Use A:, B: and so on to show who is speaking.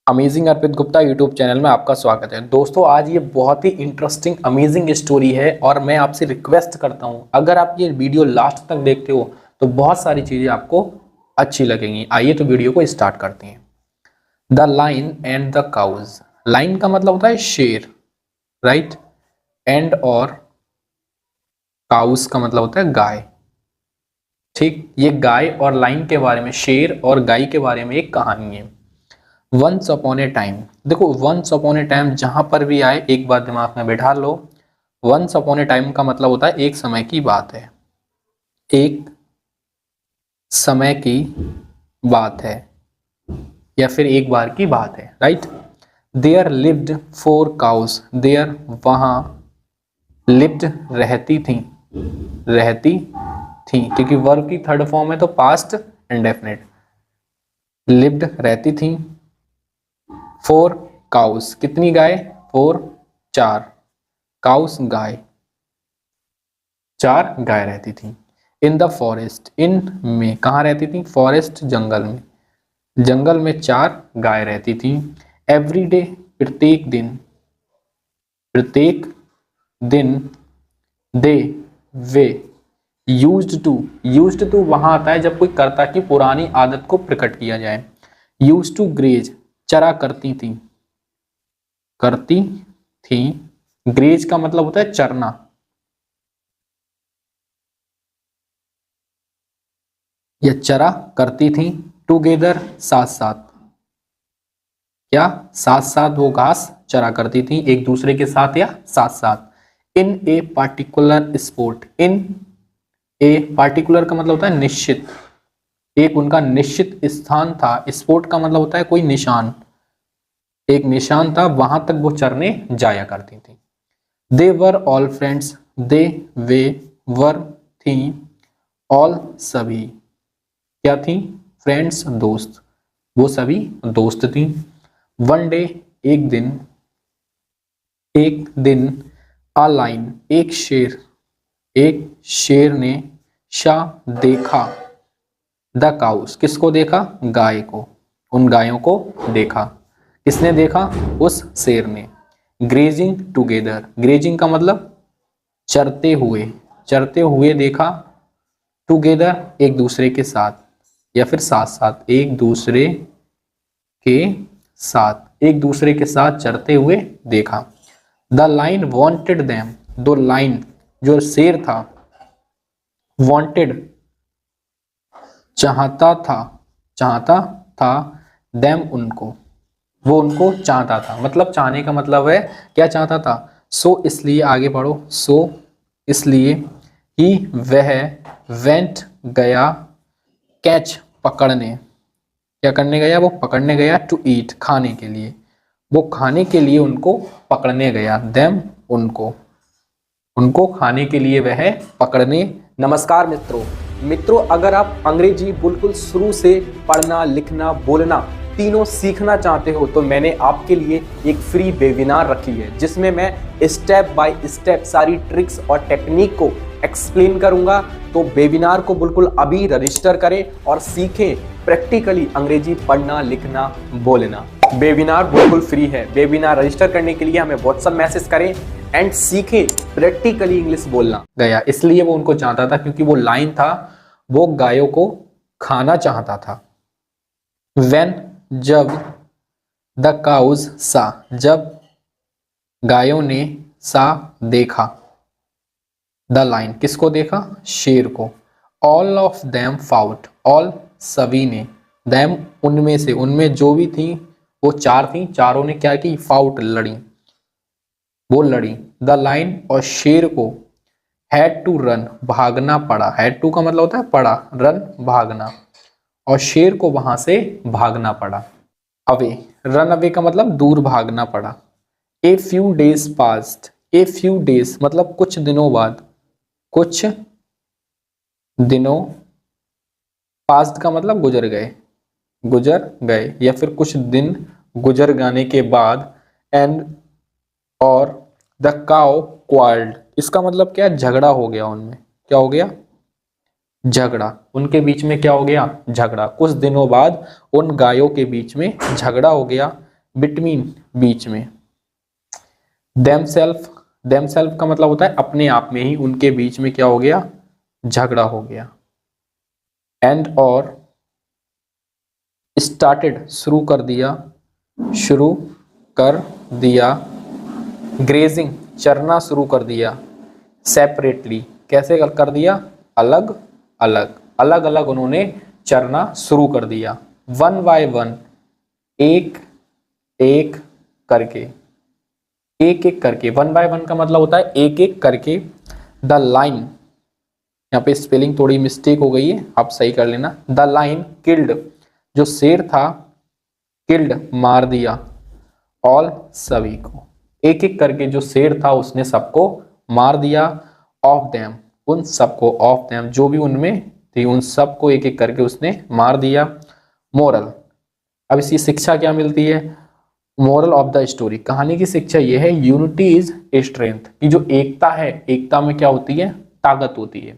A: Amazing अर्पित Gupta YouTube channel में आपका स्वागत है। दोस्तों, आज ये बहुत ही इंटरेस्टिंग अमेजिंग स्टोरी है और मैं आपसे रिक्वेस्ट करता हूं, अगर आप ये वीडियो लास्ट तक देखते हो तो बहुत सारी चीजें आपको अच्छी लगेंगी। आइए तो वीडियो को स्टार्ट करते हैं। The line and the cows. Line का मतलब होता है शेर, राइट। एंड और काउस का मतलब होता है गाय। ठीक, ये गाय और लाइन के बारे में, शेर और गाय के बारे में एक कहानी है। Once upon a time. देखो, वंस अपॉन ए टाइम जहां पर भी आए एक बात दिमाग में बैठा लो। वंस अपॉन ए टाइम का मतलब होता है एक समय की बात है, एक समय की बात है या फिर एक बार की बात है, right. There lived 4 cows. There वहां, लिव्ड रहती थी, रहती थी क्योंकि वर्ब की थर्ड फॉर्म है तो पास्ट इंडेफिनिट। लिव्ड रहती थी 4 काउस। कितनी गाय? 4, 4 काउस गाय, 4 गाय रहती थी। इन द फॉरेस्ट, इन में कहाँ रहती थी? फॉरेस्ट जंगल में, जंगल में 4 गाय रहती थी। एवरी डे, प्रत्येक दिन, प्रत्येक दिन। दे, वे। यूज्ड टू वहां आता है जब कोई कर्ता की पुरानी आदत को प्रकट किया जाए। यूज्ड टू ग्रेज, चरा करती थी, करती थी। ग्रेज का मतलब होता है चरना। या चरा करती थी। टुगेदर, साथ साथ। क्या? साथ साथ वो घास चरा करती थी, एक दूसरे के साथ या साथ साथ। In a particular sport. In a particular का मतलब होता है निश्चित, एक उनका निश्चित स्थान था। स्पोर्ट का मतलब होता है कोई निशान, एक निशान था, वहां तक वो चरने जाया करती थी। दे वर ऑल फ्रेंड्स। दे, वे, वर थी, ऑल सभी। क्या थी? फ्रेंड्स, दोस्त, वो सभी दोस्त थी। वन डे, एक दिन, एक दिन। अ लाइन, एक शेर, एक शेर ने। शा, देखा। द काउस, किसको देखा? गाय को, उन गायों को देखा। किसने देखा? उस शेर ने। Grazing together. ग्रेजिंग का मतलब चरते हुए, चरते हुए देखा। टुगेदर, एक दूसरे के साथ या फिर साथ साथ, एक दूसरे के साथ, एक दूसरे के साथ चरते हुए देखा। The line wanted them. दो लाइन, जो शेर था, वॉन्टेड चाहता था, चाहता था। देम, उनको, वो उनको चाहता था। मतलब चाहने का मतलब है क्या चाहता था? सो इसलिए, आगे बढ़ो। सो इसलिए, ही वह, वेंट गया, कैच पकड़ने। क्या करने गया? वो पकड़ने गया। टू ईट, खाने के लिए, वो खाने के लिए उनको पकड़ने गया। देम, उनको, उनको खाने के लिए वह पकड़ने। नमस्कार मित्रों, अगर आप अंग्रेजी बिल्कुल शुरू से पढ़ना, लिखना, बोलना तीनों सीखना चाहते हो तो मैंने आपके लिए एक फ्री वेबिनार रखी है जिसमें मैं स्टेप बाय स्टेप सारी ट्रिक्स और टेक्निक को एक्सप्लेन करूंगा। तो वेबिनार को बिल्कुल अभी रजिस्टर करें और सीखें प्रैक्टिकली अंग्रेजी पढ़ना, लिखना, बोलना। वेबिनार बिल्कुल फ्री है। वेबिनार रजिस्टर करने के लिए हमें व्हाट्सएप मैसेज करें एंड सीखें प्रैक्टिकली इंग्लिश बोलना। गया इसलिए वो उनको चाहता था क्योंकि वो लाइन था, वो गायों को खाना चाहता था। When, जब। द काउज, सा, जब गायों ने। सा, देखा। द लाइन, किसको देखा? शेर को। All of them fought, all सभी ने। देम, उनमें से, उनमें जो भी थी वो 4 थी, चारों ने क्या की? फाउट, लड़ी, वो लड़ी। द लाइन, और शेर को। हैड टू रन, भागना पड़ा। हैड टू का मतलब होता है पड़ा, रन भागना, और शेर को वहां से भागना पड़ा। अवे, रन अवे का मतलब दूर भागना पड़ा। A few days past, a few days मतलब कुछ दिनों बाद, कुछ दिनों। पास्ट का मतलब गुजर गए, गुजर गए, या फिर कुछ दिन गुजर जाने के बाद। एंड, और। द काउ क्वाल्ड, इसका मतलब क्या? झगड़ा हो गया उनमें। क्या हो गया? झगड़ा, उनके बीच में क्या हो गया? झगड़ा। कुछ दिनों बाद उन गायों के बीच में झगड़ा हो गया। बिटवीन बीच में, देमसेल्फ का मतलब होता है अपने आप में ही, उनके बीच में क्या हो गया, झगड़ा हो गया। एंड और स्टार्टेड शुरू कर दिया, ग्रेजिंग चरना शुरू कर दिया, सेपरेटली कैसे कर दिया, अलग अलग उन्होंने चरना शुरू कर दिया। वन बाय वन एक एक करके, वन बाय वन का मतलब होता है एक एक करके। द लाइन, यहाँ पे स्पेलिंग थोड़ी मिस्टेक हो गई है, आप सही कर लेना। द लाइन किल्ड, जो शेर था, किल्ड मार दिया, ऑल सभी को, एक एक करके जो शेर था उसने सबको मार दिया। ऑफ देम, उन सबको, ऑफ देम जो भी उनमें थी उन सबको एक एक करके उसने मार दिया। मोरल, अब इसकी शिक्षा क्या मिलती है, मोरल ऑफ द स्टोरी, कहानी की शिक्षा यह है, यूनिटी इज स्ट्रेंथ, कि जो एकता है, एकता में क्या होती है, ताकत होती है।